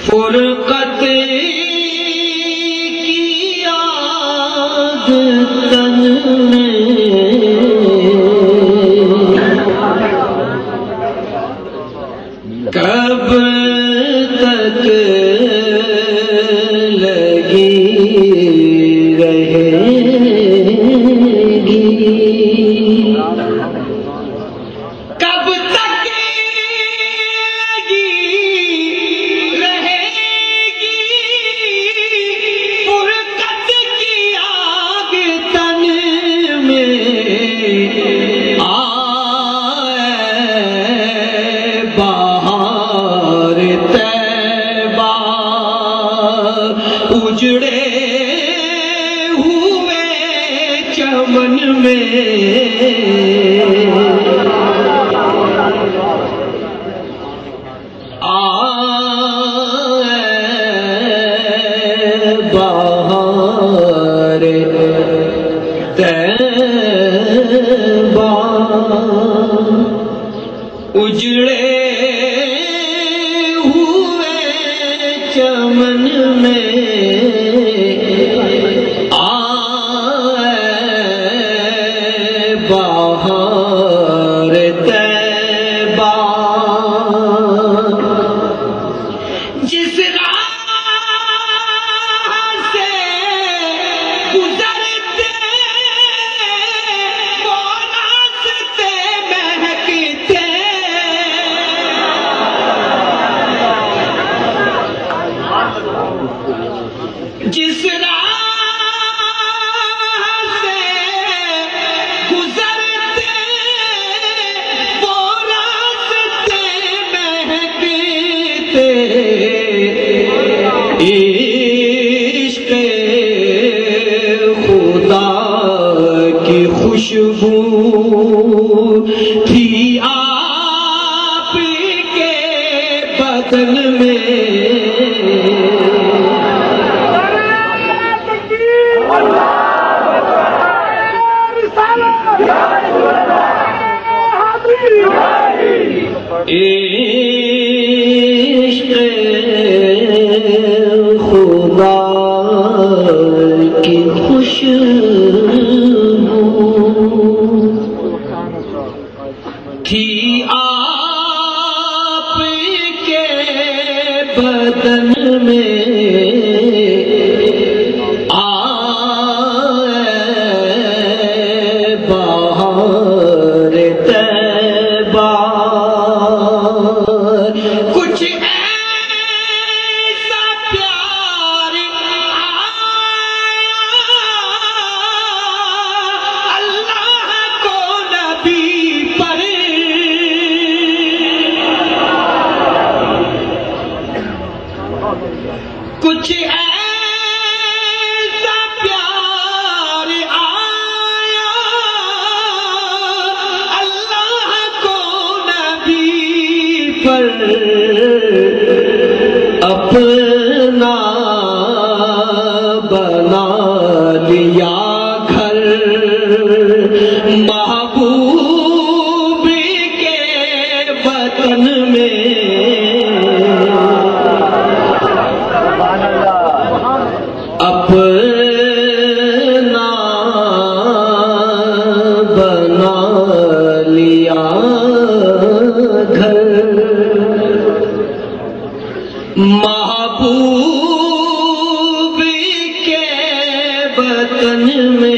فرقت کی یاد تن میں کب تک لگی رہے گی، کب تک اجڑے ہوئے چمن میں آئے بہار طیبہ، اجڑے ہوئے چمن میں بہار طیبہ، جس راہ سے گزرتے وہ راستے مہکتے، جس عشق خدا کی خوشبو تھی آپ کے بدن میں، عشق خدا کی خوشبو تھی آپ کے بدن میں، آئے بہار طیبہ، کچھ ایسا پیار اللہ کو نبی پر، کچھ ایسا پیار آیا اللہ کو نبی پر، اپنا بنا لیا گھر محبوب کے وطن میں، اپنا بنا لیا گھر محبوب کے وطن میں،